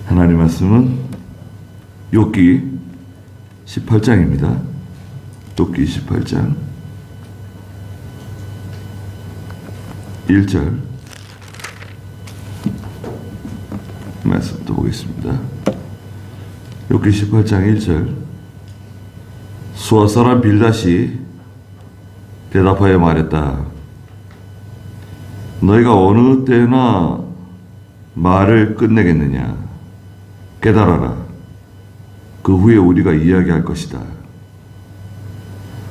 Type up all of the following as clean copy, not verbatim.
하나님 말씀은 욥기 18장입니다. 욥기 18장 1절 말씀도 보겠습니다. 욥기 18장 1절 수아 사람 빌닷이 대답하여 말했다. 너희가 어느 때나 말을 끝내겠느냐? 깨달아라. 그 후에 우리가 이야기할 것이다.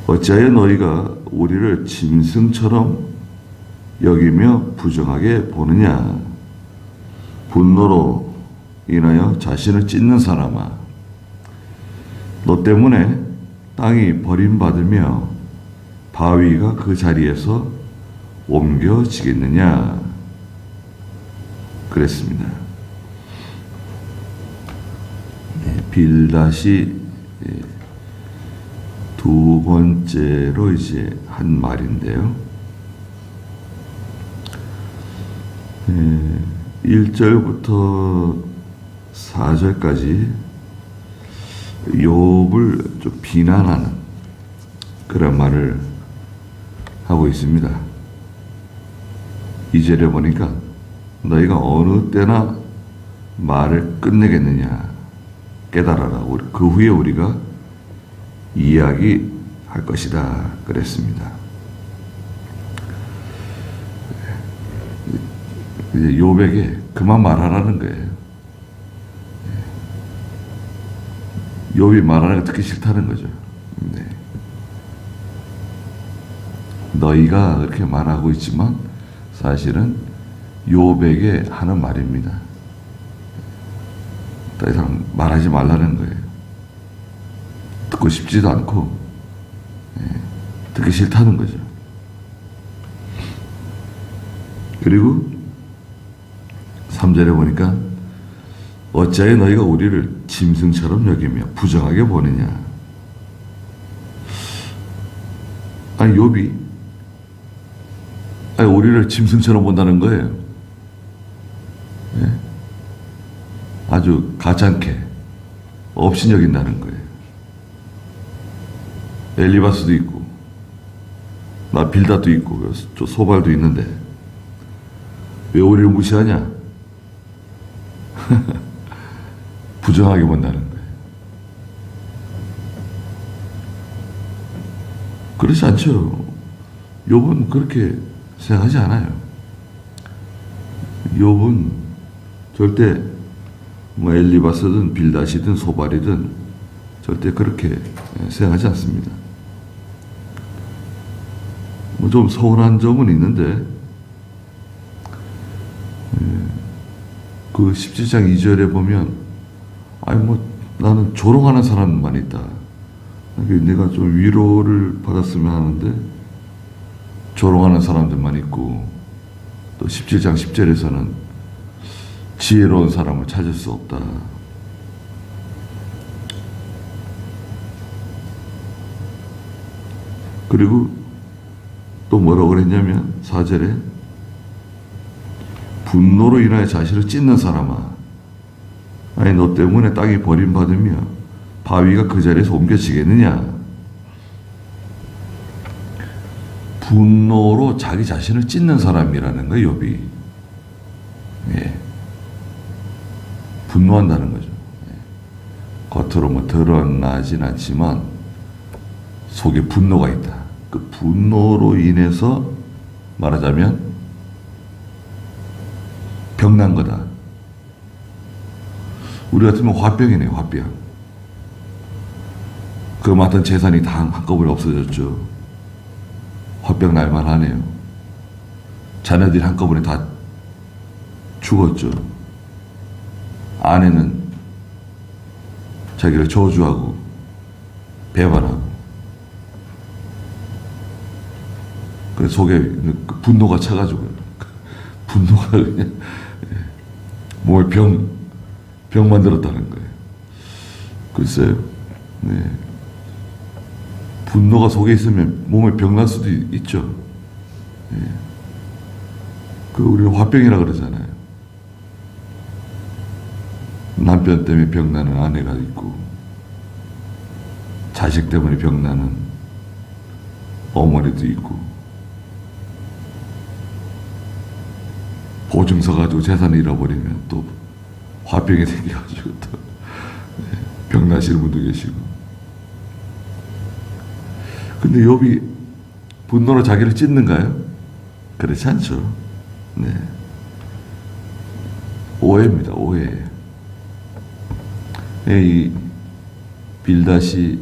어찌하여 너희가 우리를 짐승처럼 여기며 부정하게 보느냐? 분노로 인하여 자신을 찢는 사람아, 너 때문에 땅이 버림받으며 바위가 그 자리에서 옮겨지겠느냐? 그랬습니다. 빌닷이 두 번째로 이제 한 말인데요. 1절부터 4절까지 욥을 좀 비난하는 그런 말을 하고 있습니다. 2절에 보니까 너희가 어느 때나 말을 끝내겠느냐? 깨달아라. 그 후에 우리가 이야기할 것이다. 그랬습니다. 이제 욥에게 그만 말하라는 거예요. 욥이 말하는 거 듣기 싫다는 거죠. 네. 너희가 그렇게 말하고 있지만 사실은 욥에게 하는 말입니다. 더 이상 말하지 말라는 거예요. 듣고 싶지도 않고 듣기 싫다는 거죠. 그리고 3절에 보니까 어찌하여 너희가 우리를 짐승처럼 여기며 부정하게 보느냐? 아니 욥이 우리를 짐승처럼 본다는 거예요. 아주 가찮게 업신여긴다는 거예요. 엘리바스도 있고 나 빌닷도 있고 저 소발도 있는데 왜 우리를 무시하냐? 부정하게 본다는 거예요. 그렇지 않죠. 욥은 그렇게 생각하지 않아요. 욥은 절대 엘리바스든 빌닷이든 소발이든 절대 그렇게 생각하지 않습니다. 좀 서운한 점은 있는데 그 17장 2절에 보면 나는 조롱하는 사람만 있다. 내가 좀 위로를 받았으면 하는데 조롱하는 사람들만 있고, 또 17장 10절에서는 지혜로운 사람을 찾을 수 없다. 그리고 또 뭐라고 그랬냐면 4절에 분노로 인하여 자신을 찢는 사람아, 아니 너 때문에 땅이 버림받으며 바위가 그 자리에서 옮겨지겠느냐? 분노로 자기 자신을 찢는 사람이라는 거예요, 욥이. 분노한다는 거죠. 겉으로 드러나진 않지만 속에 분노가 있다. 그 분노로 인해서 말하자면 병난 거다. 우리 같으면 화병이네요, 화병. 그 맡은 재산이 다 한꺼번에 없어졌죠. 화병 날만 하네요. 자녀들이 한꺼번에 다 죽었죠. 아내는 자기를 저주하고 배반하고, 그 속에 분노가 차가지고 분노가 그냥 몸에 병 만들었다는 거예요. 글쎄요. 분노가 속에 있으면 몸에 병 날 수도 있죠. 우리는 화병이라 그러잖아요. 남편 때문에 병나는 아내가 있고, 자식 때문에 병나는 어머니도 있고, 보증서 가지고 재산을 잃어버리면 또 화병이 생겨가지고 또 병나시는 분도 계시고. 근데 욥이 분노로 자기를 찢는가요? 그렇지 않죠. 네. 오해입니다. 오해. 이 빌닷이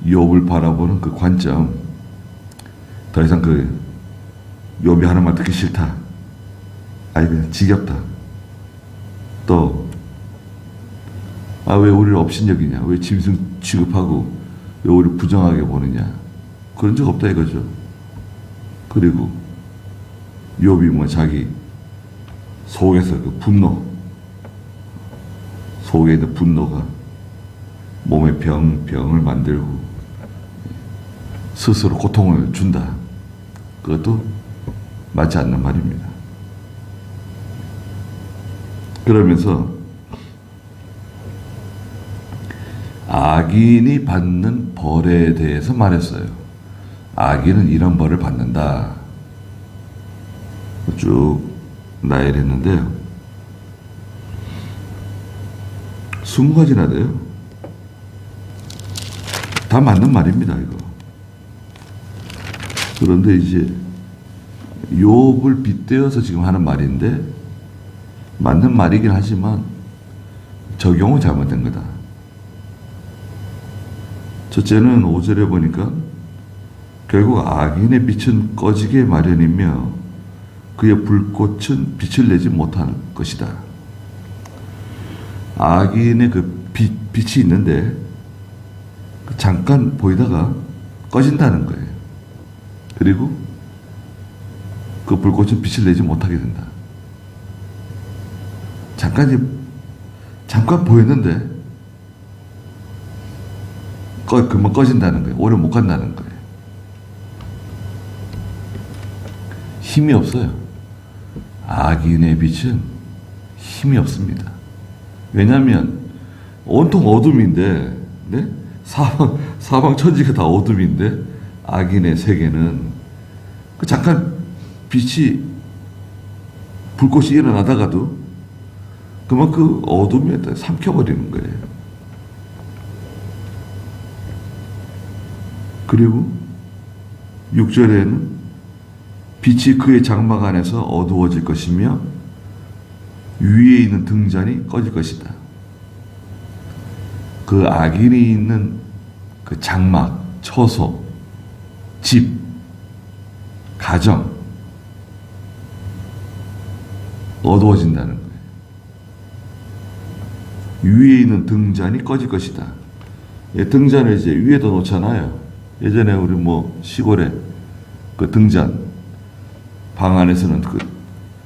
욥을 바라보는 그 관점, 더 이상 그 욥이 하는 말 듣기 싫다. 아니 그냥 지겹다. 또 왜 우리를 업신여기냐, 왜 짐승 취급하고 왜 우리를 부정하게 보느냐, 그런 적 없다 이거죠. 그리고 욥이 뭐 자기 속에서 그 분노, 속에 있는 분노가 몸에 병을 만들고 스스로 고통을 준다. 그것도 맞지 않는 말입니다. 그러면서 악인이 받는 벌에 대해서 말했어요. 악인은 이런 벌을 받는다. 쭉 나열했는데요. 20가지나 돼요. 다 맞는 말입니다, 이거. 그런데 이제 욥을 빗대어서 지금 하는 말인데, 맞는 말이긴 하지만 적용은 잘못된 거다. 첫째는 5절에 보니까 결국 악인의 빛은 꺼지게 마련이며 그의 불꽃은 빛을 내지 못할 것이다. 악인의 그 빛이 있는데 잠깐 보이다가 꺼진다는 거예요. 그리고 그 불꽃은 빛을 내지 못하게 된다. 잠깐 보였는데 금방 꺼진다는 거예요. 오래 못 간다는 거예요. 힘이 없어요. 악인의 빛은 힘이 없습니다. 왜냐하면 온통 어둠인데, 네? 사방 천지가 다 어둠인데 악인의 세계는 그 잠깐 불꽃이 일어나다가도 그만 그 어둠에 삼켜버리는 거예요. 그리고 6절에는 빛이 그의 장막 안에서 어두워질 것이며 위에 있는 등잔이 꺼질 것이다. 그 악인이 있는 그 장막, 처소, 집, 가정 어두워진다는 거예요. 위에 있는 등잔이 꺼질 것이다. 등잔을 이제 위에다 놓잖아요. 예전에 우리 뭐 시골에 그 등잔, 방 안에서는 그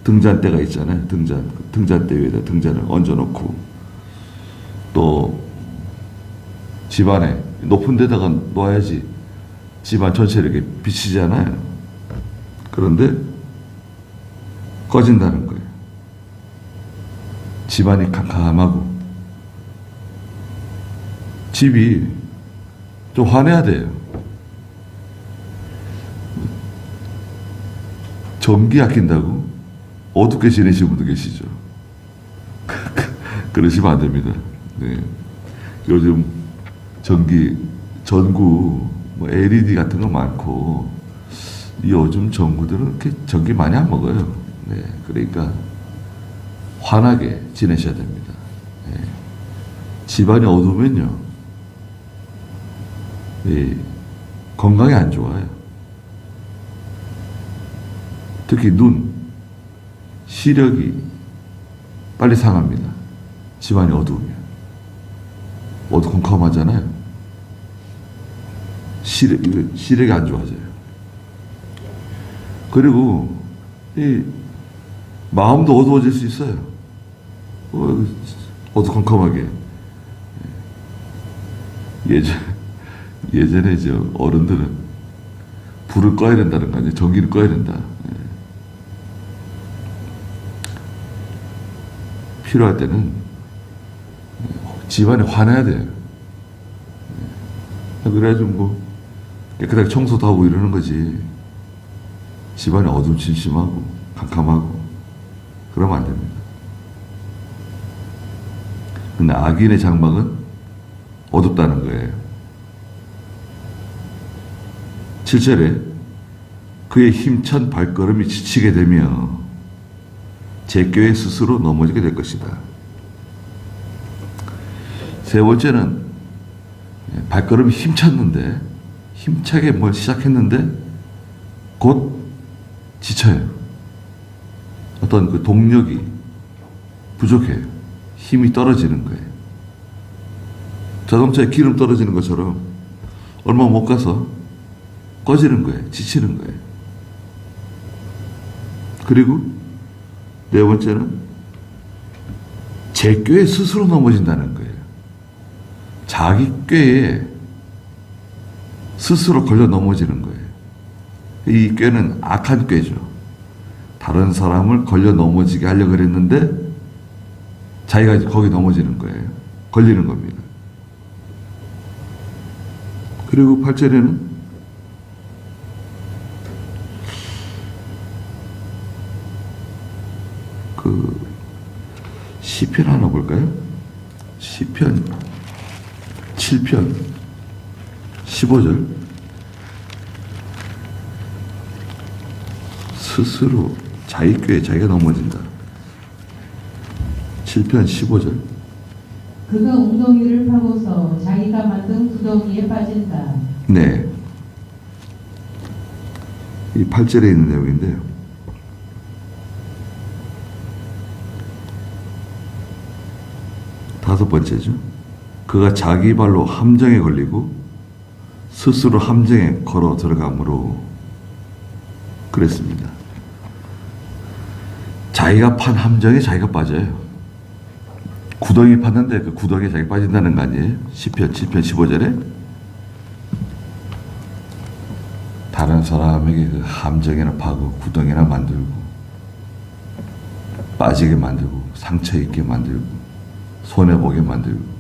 등잔대가 있잖아요. 등잔대 위에다 등잔을 얹어놓고, 또 집안에 높은 데다가 놓아야지 집안 전체를 이렇게 비치잖아요. 그런데 꺼진다는 거예요. 집안이 캄캄하고 집이 좀 환해야 돼요. 전기 아낀다고 어둡게 지내시는 분도 계시죠. 그러시면 안 됩니다. 네. 요즘 전구, 뭐 LED 같은 거 많고, 요즘 전구들은 이렇게 전기 많이 안 먹어요. 네. 그러니까 환하게 지내셔야 됩니다. 네. 집안이 어두우면요, 건강에 안 좋아요. 특히 눈, 시력이 빨리 상합니다. 집안이 어두우면. 어두컴컴하잖아요. 시력이 안 좋아져요. 그리고 마음도 어두워질 수 있어요. 어두컴컴하게. 예전에 이제 어른들은 불을 꺼야 된다는 거 아니에요. 전기를 꺼야 된다. 필요할 때는 집안이 환해야 돼요. 그래야지 뭐 깨끗하게 청소도 하고 이러는 거지. 집안이 어둠침침하고 캄캄하고 그러면 안 됩니다. 근데 악인의 장막은 어둡다는 거예요. 7절에 그의 힘찬 발걸음이 지치게 되며 제껴에 스스로 넘어지게 될 것이다. 세 번째는 발걸음이 힘찼는데 힘차게 뭘 시작했는데 곧 지쳐요. 어떤 그 동력이 부족해요. 힘이 떨어지는 거예요. 자동차에 기름 떨어지는 것처럼 얼마 못 가서 꺼지는 거예요. 지치는 거예요. 그리고 네 번째는 제 꾀에 스스로 넘어진다는 거예요. 자기 꾀에 스스로 걸려 넘어지는 거예요. 이 꾀는 악한 꾀죠. 다른 사람을 걸려 넘어지게 하려고 그랬는데 자기가 거기 넘어지는 거예요. 걸리는 겁니다. 그리고 8절에는 그 시편 하나 볼까요? 시편 7편 15절 스스로 자기 꾀에 자기가 넘어진다. 7편 15절 그가 웅덩이를 파고서 자기가 만든 구덩이에 빠진다. 네. 이 8절에 있는 내용인데요. 다섯 번째죠. 그가 자기 발로 함정에 걸리고 스스로 함정에 걸어 들어가므로 그랬습니다. 자기가 판 함정에 자기가 빠져요. 구덩이 팠는데 그 구덩이에 자기가 빠진다는 거 아니에요? 시편 7편 15절에 다른 사람에게 그 함정이나 파고 구덩이나 만들고 빠지게 만들고 상처 입게 만들고 손해보게 만들고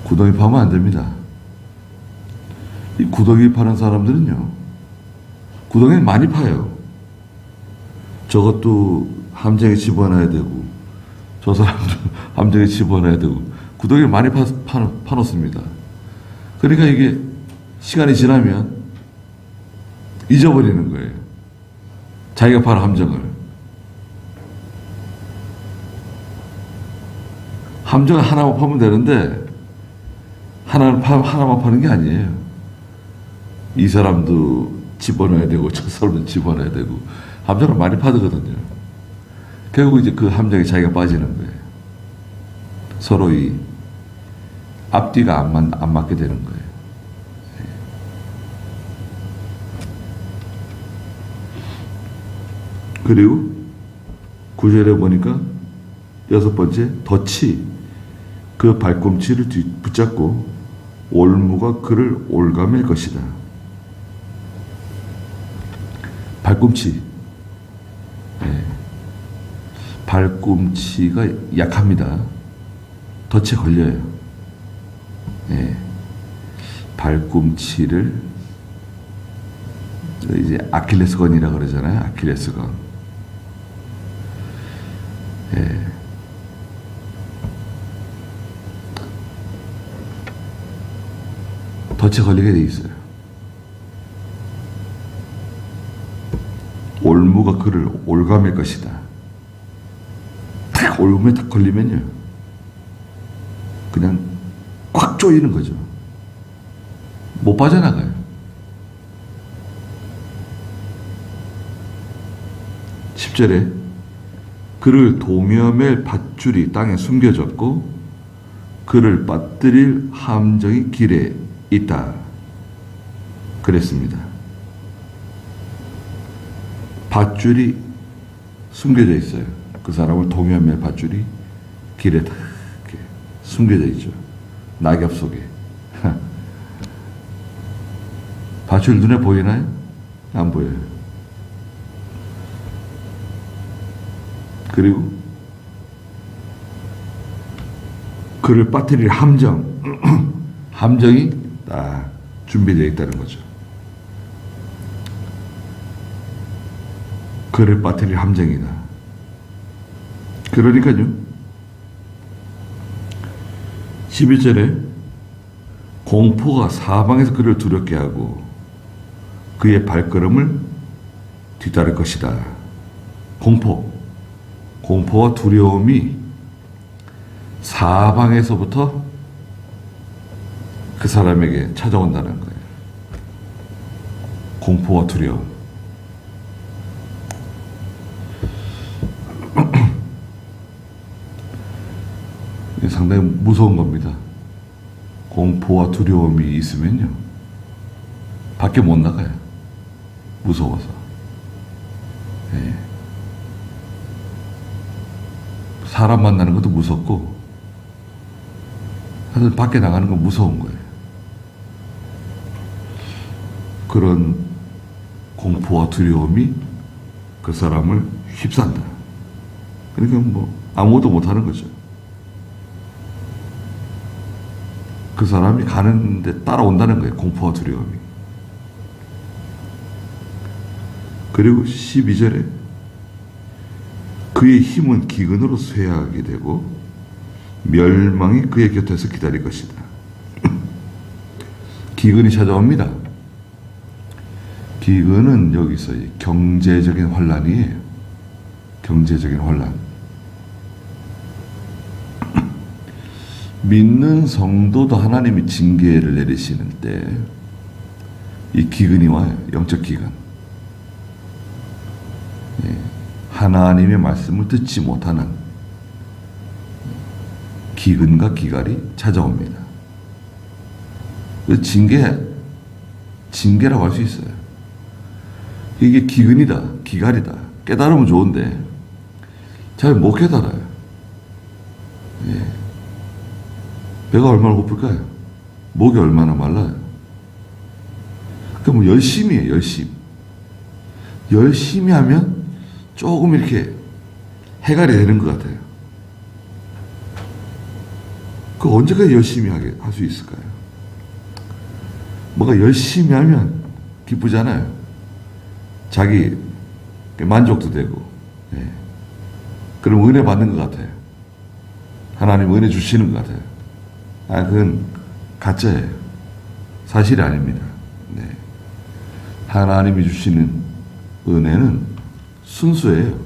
구덩이 파면 안 됩니다. 이 구덩이 파는 사람들은요 구덩이 많이 파요. 저것도 함정에 집어넣어야 되고 저 사람도 함정에 집어넣어야 되고 구덩이를 많이 파놓습니다. 그러니까 이게 시간이 지나면 잊어버리는 거예요. 자기가 파는 함정을. 함정을 하나만 파면 되는데 하나만 파는 게 아니에요. 이 사람도 집어넣어야 되고 저 사람도 집어넣어야 되고 함정을 많이 파거든요. 결국 이제 그 함정에 자기가 빠지는 거예요. 서로 이 앞뒤가 안 맞게 되는 거예요. 그리고 9절에 보니까 여섯 번째 덫이 그 발꿈치를 붙잡고 올무가 그를 올가맬 것이다. 발꿈치. 네. 발꿈치가 약합니다. 덫에 걸려요. 네. 발꿈치를 이제 아킬레스건이라고 그러잖아요. 아킬레스건. 네. 덫에 걸리게 돼 있어요. 올무가 그를 올가맬 것이다. 탁 올무에 딱 걸리면요, 그냥 꽉 조이는 거죠. 못 빠져나가요. (10절에) 그를 도며맬 밧줄이 땅에 숨겨졌고 그를 빠뜨릴 함정이 길에 있다. 그랬습니다. 밧줄이 숨겨져 있어요. 그 사람을 동요할 밧줄이 길에 다 이렇게 숨겨져 있죠. 낙엽 속에. 밧줄 눈에 보이나요? 안 보여요. 그리고 그를 빠뜨릴 함정, 함정이 딱 준비되어 있다는 거죠. 그를 빠뜨릴 함정이다. 그러니까요, 11절에 공포가 사방에서 그를 두렵게 하고 그의 발걸음을 뒤따를 것이다. 공포와 두려움이 사방에서부터 그 사람에게 찾아온다는 거예요. 공포와 두려움. 이게 상당히 무서운 겁니다. 공포와 두려움이 있으면요, 밖에 못 나가요. 무서워서. 예. 사람 만나는 것도 무섭고, 사실 밖에 나가는 건 무서운 거예요. 그런 공포와 두려움이 그 사람을 휩싼다. 그러니까 뭐 아무것도 못하는 거죠. 그 사람이 가는데 따라온다는 거예요. 공포와 두려움이. 그리고 12절에 그의 힘은 기근으로 쇠하게 되고 멸망이 그의 곁에서 기다릴 것이다. 기근이 찾아옵니다. 기근은 여기서 경제적인 환란이에요. 경제적인 환란. 믿는 성도도 하나님이 징계를 내리시는 때 이 기근이 와요. 영적 기근. 예. 하나님의 말씀을 듣지 못하는 기근과 기갈이 찾아옵니다. 그 징계라고 할 수 있어요. 이게 기근이다, 기갈이다. 깨달으면 좋은데 잘 못 깨달아요. 예. 배가 얼마나 고플까요? 목이 얼마나 말라요? 그럼 열심히 해요, 열심히. 열심히 하면 조금 이렇게 해갈이 되는 것 같아요. 그 언제까지 열심히 할 수 있을까요? 뭔가 열심히 하면 기쁘잖아요. 자기 만족도 되고. 예. 그럼 은혜 받는 것 같아요. 하나님 은혜 주시는 것 같아요. 그건 가짜예요. 사실이 아닙니다. 네. 하나님이 주시는 은혜는 순수해요.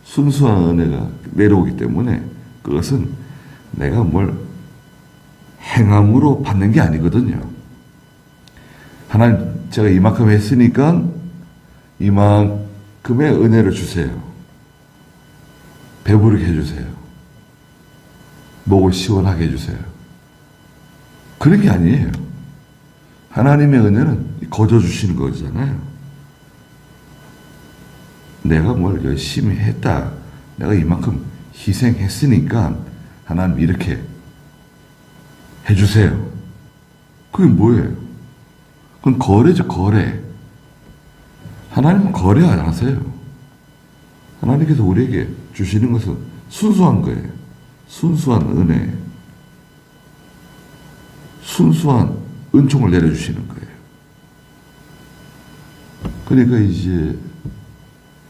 순수한 은혜가 내려오기 때문에 그것은 내가 뭘 행함으로 받는 게 아니거든요. 하나님, 제가 이만큼 했으니까 이만큼의 은혜를 주세요. 배부르게 해주세요. 목을 시원하게 해주세요. 그런 게 아니에요. 하나님의 은혜는 거저 주시는 거잖아요. 내가 뭘 열심히 했다. 내가 이만큼 희생했으니까 하나님 이렇게 해주세요. 그게 뭐예요? 그건 거래죠, 거래. 하나님은 거래 안 하세요. 하나님께서 우리에게 주시는 것은 순수한 거예요. 순수한 은혜. 순수한 은총을 내려주시는 거예요. 그러니까 이제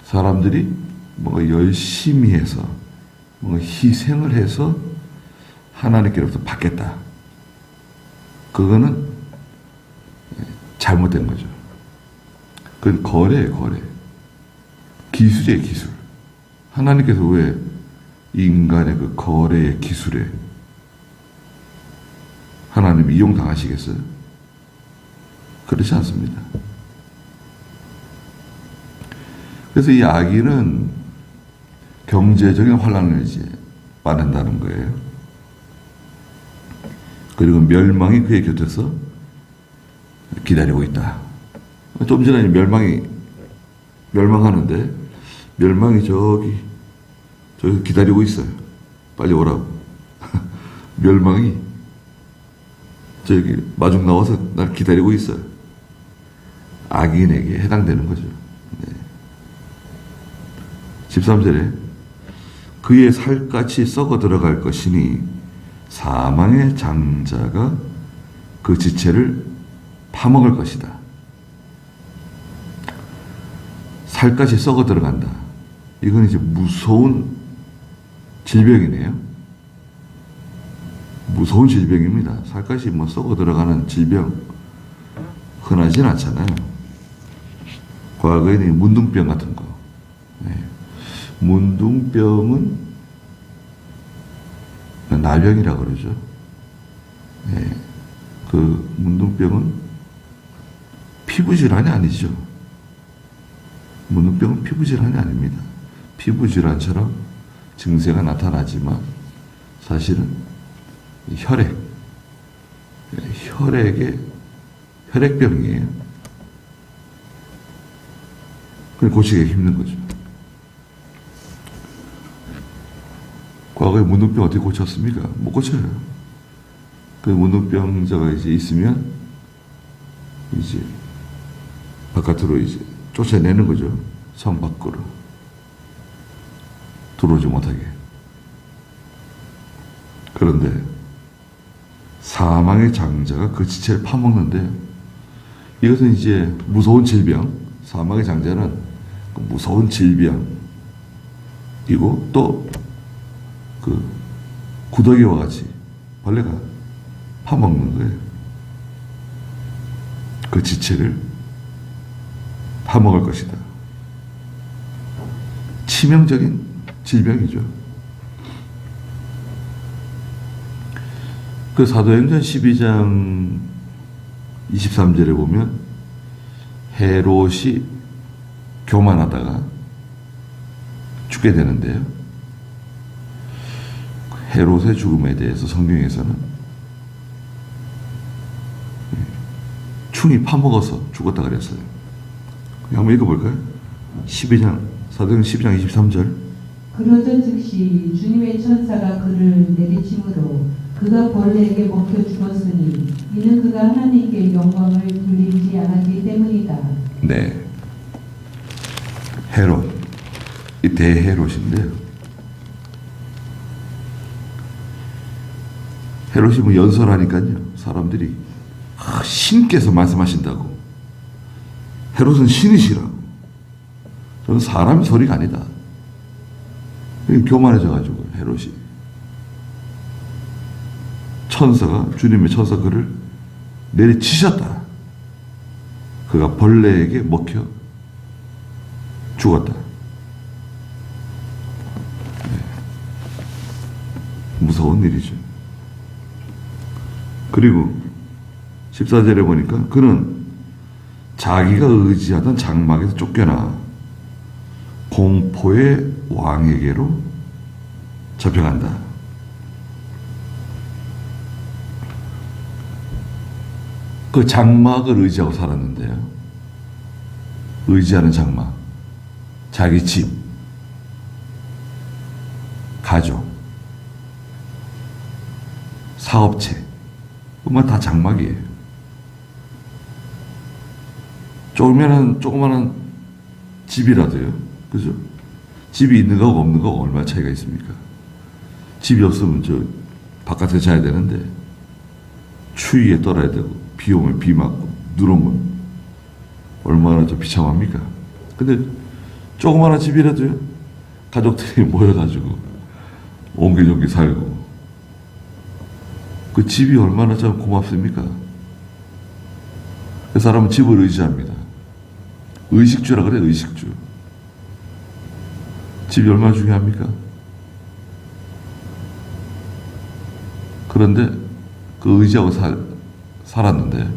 사람들이 뭔가 열심히 해서 뭔가 희생을 해서 하나님께로부터 받겠다. 그거는 잘못된 거죠. 그건 거래예요, 거래. 기술이에요, 기술. 하나님께서 왜 인간의 그 거래의 기술에 하나님 이용당하시겠어요? 그렇지 않습니다. 그래서 이 악인은 경제적인 환란을 이제 받는다는 거예요. 그리고 멸망이 그의 곁에서 기다리고 있다. 좀 전에 멸망하는데 멸망이 저기 기다리고 있어요. 빨리 오라고. 멸망이 저기 마중 나와서 날 기다리고 있어요. 악인에게 해당되는 거죠. 네. 13절에 그의 살갗이 썩어 들어갈 것이니 사망의 장자가 그 지체를 파먹을 것이다. 살갗이 썩어 들어간다. 이건 이제 무서운 질병이네요. 무서운 질병입니다. 살갗이 뭐 썩어 들어가는 질병 흔하진 않잖아요. 과거에는 문둥병 같은 거. 네. 문둥병은 나병이라고 그러죠. 네. 그 문둥병은 피부질환이 아니죠. 문둥병은 피부질환이 아닙니다. 피부질환처럼 증세가 나타나지만 사실은 혈액병이에요. 그걸 고치기 힘든 거죠. 과거에 문둥병 어떻게 고쳤습니까? 못 고쳐요. 그 문둥병자가 이제 있으면 이제 바깥으로 이제 쫓아내는 거죠. 성 밖으로 들어오지 못하게. 그런데 사망의 장자가 그 지체를 파먹는데, 이것은 이제 무서운 질병, 사망의 장자는 그 무서운 질병이고 또 그 구더기와 같이 벌레가 파먹는 거예요. 그 지체를 파먹을 것이다. 치명적인 질병이죠. 그 사도행전 12장 23절에 보면 헤롯이 교만하다가 죽게 되는데요. 헤롯의 죽음에 대해서 성경에서는 충이 파먹어서 죽었다 그랬어요. 한번 읽어볼까요? 12장, 사도행전 12장 23절. 그러던 즉시 주님의 천사가 그를 내리침으로 그가 벌레에게 먹혀 죽었으니 이는 그가 하나님께 영광을 돌리지 않았기 때문이다. 네. 헤롯. 이 대헤롯인데요. 헤롯이 뭐 연설하니까요. 사람들이 신께서 말씀하신다고. 헤롯은 신이시라고. 저는 사람 소리가 아니다. 교만해져가지고 헤롯이. 주님의 천사가 그를 내리치셨다. 그가 벌레에게 먹혀 죽었다. 네. 무서운 일이죠. 그리고 14절에 보니까 그는 자기가 의지하던 장막에서 쫓겨나 공포의 왕에게로 잡혀간다. 그 장막을 의지하고 살았는데요. 의지하는 장막, 자기 집, 가족, 사업체, 그만 다 장막이에요. 조그마한 집이라도요. 그죠? 집이 있는 거하고 없는 거하고 얼마나 차이가 있습니까? 집이 없으면 바깥에 자야 되는데 추위에 떨어야 되고 비 오면 비 맞고 눈 오면 얼마나 비참합니까? 근데 조그마한 집이라도요. 가족들이 모여가지고 옹기종기 살고 그 집이 얼마나 참 고맙습니까? 그 사람은 집을 의지합니다. 의식주라 그래, 의식주. 집이 얼마나 중요합니까? 그런데 그 의지하고 살았는데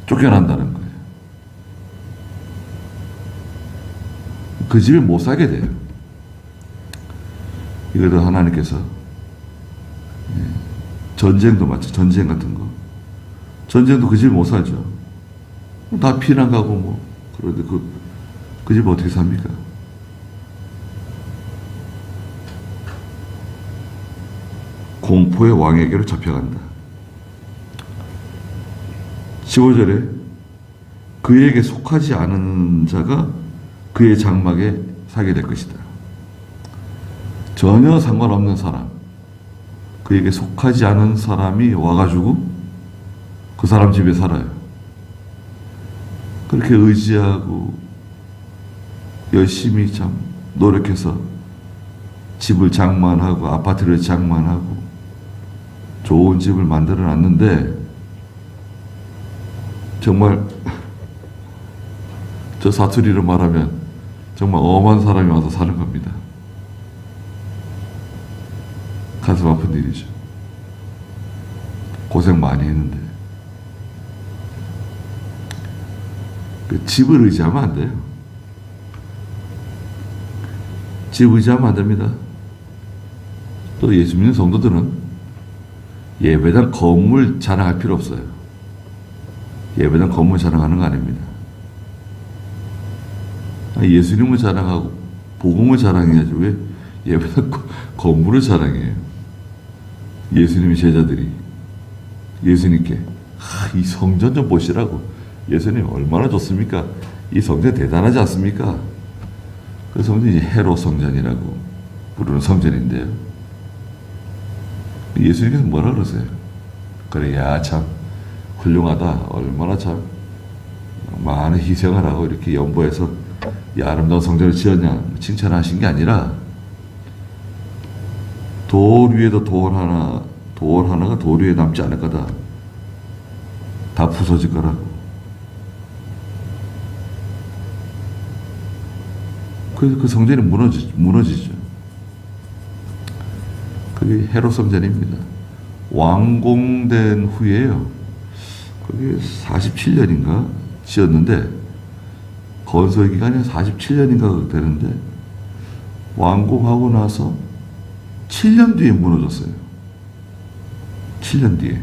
쫓겨난다는 거예요. 그 집을 못 살게 돼요. 이거를 하나님께서 전쟁도 마치 전쟁 같은 거. 전쟁도 그 집을 못 살죠. 다 피난 가고 뭐. 그런데 그 집을 어떻게 삽니까? 공포의 왕에게로 잡혀간다. 15절에 그에게 속하지 않은 자가 그의 장막에 살게 될 것이다. 전혀 상관없는 사람, 그에게 속하지 않은 사람이 와가지고 그 사람 집에 살아요. 그렇게 의지하고 열심히 참 노력해서 집을 장만하고 아파트를 장만하고 좋은 집을 만들어 놨는데 정말 저 사투리로 말하면 정말 엄한 사람이 와서 사는 겁니다. 가슴 아픈 일이죠. 고생 많이 했는데 그 집을 의지하면 안 돼요. 집 의지하면 안 됩니다. 또 예수 믿는 성도들은 예배당 건물 자랑할 필요 없어요. 예배당 건물 자랑하는 거 아닙니다. 예수님을 자랑하고 복음을 자랑해야지 왜 예배당 건물을 자랑해요. 예수님의 제자들이 예수님께 이 성전 좀 보시라고. 예수님 얼마나 좋습니까? 이 성전 대단하지 않습니까? 그 성전이 헤롯 성전이라고 부르는 성전인데요. 예수님께서 뭐라 그러세요? 그래, 야, 참 훌륭하다. 얼마나 참 많은 희생을 하고 이렇게 연보해서 이 아름다운 성전을 지었냐 칭찬하신 게 아니라 돌 위에도 돌 하나가 돌 위에 남지 않을 거다. 다 부서질 거라고. 그래서 그 성전이 무너지죠. 그게 헤롯 성전입니다. 완공된 후에요. 그게 47년인가 지었는데 건설 기간이 47년인가 되는데 완공하고 나서 7년 뒤에 무너졌어요. 7년 뒤에.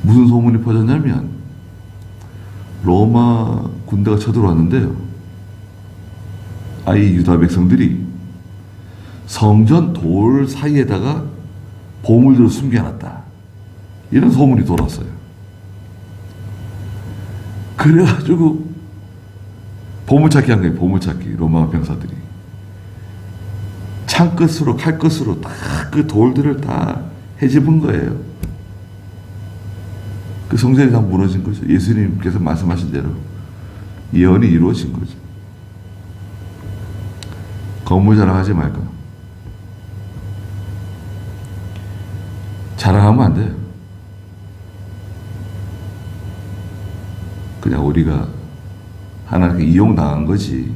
무슨 소문이 퍼졌냐면 로마 군대가 쳐들어왔는데요. 이 유다 백성들이 성전 돌 사이에다가 보물들을 숨겨놨다. 이런 소문이 돌았어요. 그래가지고 보물찾기 한 거예요. 보물찾기. 로마 병사들이. 창끝으로 칼끝으로 다 그 돌들을 다 헤집은 거예요. 그 성전이 다 무너진 거죠. 예수님께서 말씀하신 대로 예언이 이루어진 거죠. 건물 자랑하지 말까. 자랑하면 안 돼요. 그냥 우리가 하나님께 이용당한 거지.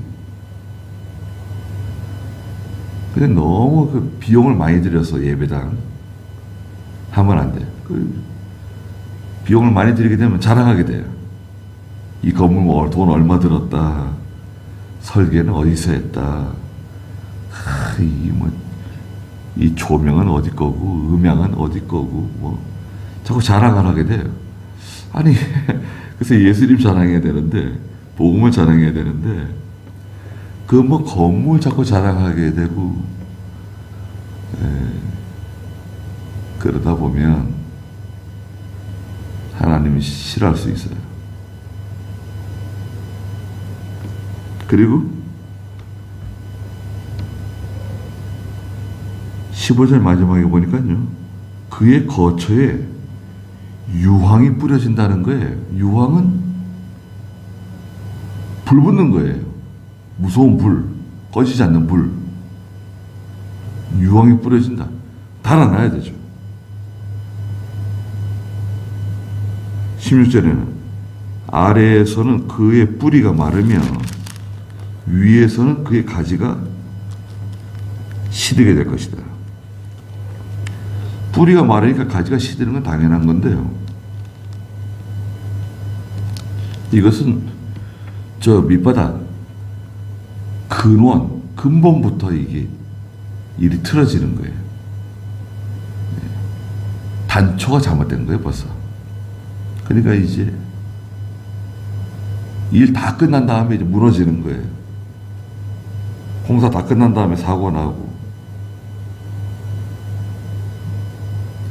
근데 너무 그 비용을 많이 들여서 예배당 하면 안 돼요. 그 비용을 많이 들이게 되면 자랑하게 돼요. 이 건물 돈 얼마 들었다. 설계는 어디서 했다. 이 조명은 어디 거고, 음향은 어디 거고, 자꾸 자랑을 하게 돼요. 아니, 그래서 예수님 자랑해야 되는데, 복음을 자랑해야 되는데, 건물 자꾸 자랑하게 되고, 그러다 보면, 하나님이 싫어할 수 있어요. 그리고, 15절 마지막에 보니까요. 그의 거처에 유황이 뿌려진다는 거예요. 유황은 불 붙는 거예요. 무서운 불, 꺼지지 않는 불. 유황이 뿌려진다. 달아나야 되죠. 16절에는 아래에서는 그의 뿌리가 마르며 위에서는 그의 가지가 시들게 될 것이다. 뿌리가 마르니까 가지가 시드는 건 당연한 건데요. 이것은 저 밑바닥 근본부터 이게 일이 틀어지는 거예요. 단초가 잘못된 거예요, 벌써. 그러니까 이제 일 다 끝난 다음에 이제 무너지는 거예요. 공사 다 끝난 다음에 사고 나고.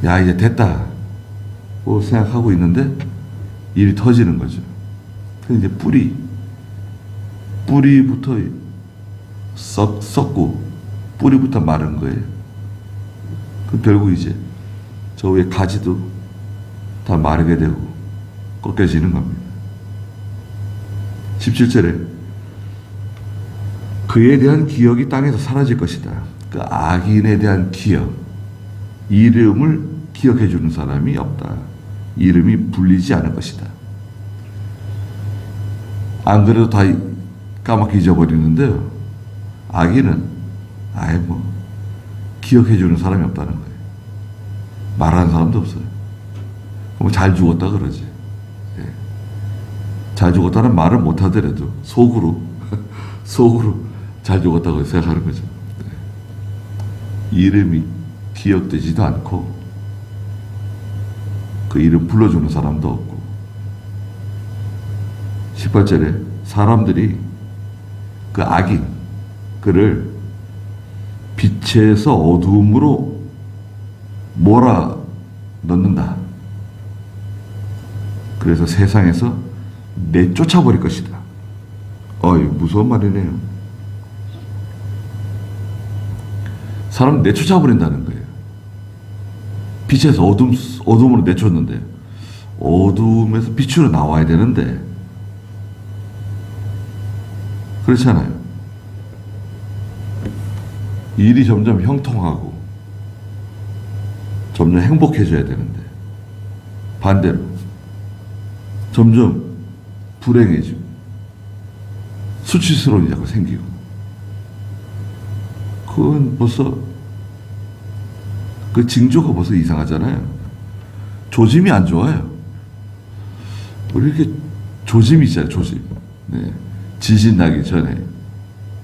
야, 이제 됐다. 생각하고 있는데 일이 터지는 거죠. 그래서 이제 뿌리부터 썩고 뿌리부터 마른 거예요. 그 결국 이제 저 위에 가지도 다 마르게 되고 꺾여지는 겁니다. 17절에 그에 대한 기억이 땅에서 사라질 것이다. 그 악인에 대한 기억, 이름을 기억해 주는 사람이 없다. 이름이 불리지 않을 것이다. 안 그래도 다 까맣게 잊어버리는데요. 악인은 아예 뭐 기억해 주는 사람이 없다는 거예요. 말하는 사람도 없어요. 그럼 잘 죽었다 그러지. 예. 잘 죽었다는 말을 못 하더라도 속으로 잘 죽었다고 생각하는 거죠. 네. 이름이 기억되지도 않고 그 이름 불러주는 사람도 없고 18절에 사람들이 그 악인 그를 빛에서 어두움으로 몰아 넣는다. 그래서 세상에서 내쫓아버릴 것이다. 무서운 말이네요. 사람 내쫓아버린다는 거예요. 빛에서 어둠으로 내쫓는데 어둠에서 빛으로 나와야 되는데 그렇잖아요. 일이 점점 형통하고 점점 행복해져야 되는데 반대로 점점 불행해지고 수치스러운 일이 자꾸 생기고 그건 벌써 그 징조가 벌써 이상하잖아요. 조짐이 안 좋아요. 우리 이렇게 조짐이 있잖아요. 조짐. 네. 지진 나기 전에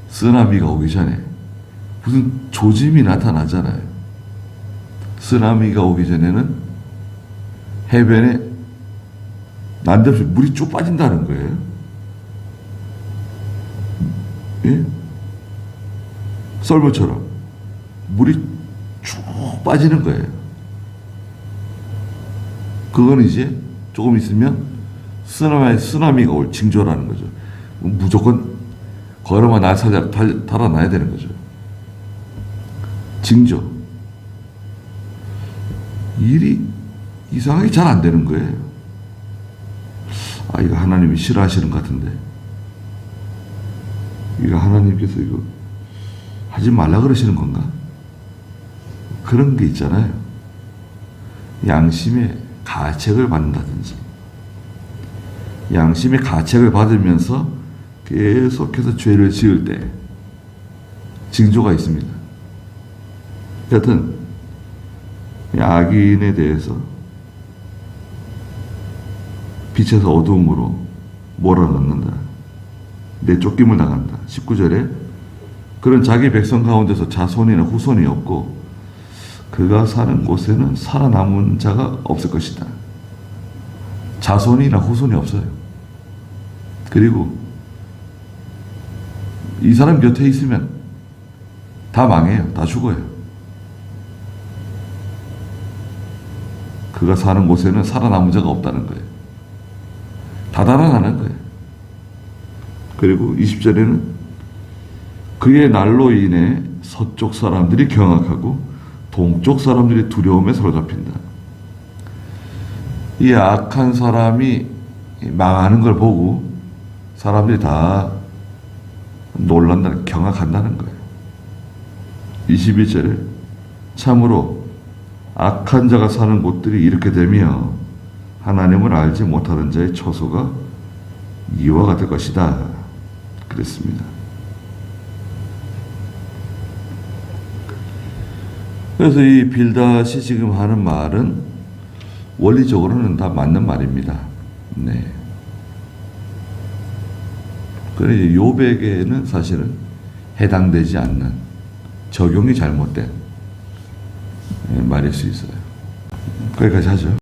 쓰나미가 오기 전에 무슨 조짐이 나타나잖아요. 쓰나미가 오기 전에는 해변에 난데없이 물이 쭉 빠진다는 거예요. 예? 썰물처럼 물이 쭉 빠지는 거예요. 그건 이제 조금 있으면 쓰나미가 올 징조라는 거죠. 무조건 걸어만 달아나야 되는 거죠. 징조. 일이 이상하게 잘 안 되는 거예요. 이거 하나님이 싫어하시는 것 같은데. 이거 하나님께서 이거 하지 말라 그러시는 건가? 그런 게 있잖아요. 양심의 가책을 받는다든지. 양심의 가책을 받으면서 계속해서 죄를 지을 때 징조가 있습니다. 여튼 악인에 대해서 빛에서 어두움으로 몰아넣는다. 내쫓김을 당한다. 19절에 그런 자기 백성 가운데서 자손이나 후손이 없고 그가 사는 곳에는 살아남은 자가 없을 것이다. 자손이나 후손이 없어요. 그리고 이 사람 곁에 있으면 다 망해요. 다 죽어요. 그가 사는 곳에는 살아남은 자가 없다는 거예요. 다 달아나는 거예요. 그리고 20절에는 그의 날로 인해 서쪽 사람들이 경악하고 동쪽 사람들이 두려움에 사로잡힌다. 이 악한 사람이 망하는 걸 보고 사람들이 다 놀란다는, 경악한다는 거예요. 21절에 참으로 악한 자가 사는 곳들이 이렇게 되며 하나님을 알지 못하는 자의 처소가 이와 같을 것이다. 그랬습니다. 그래서 이 빌닷이 지금 하는 말은 원리적으로는 다 맞는 말입니다. 네. 그런데 욥에게는 사실은 해당되지 않는, 적용이 잘못된 말일 수 있어요. 거기까지 하죠.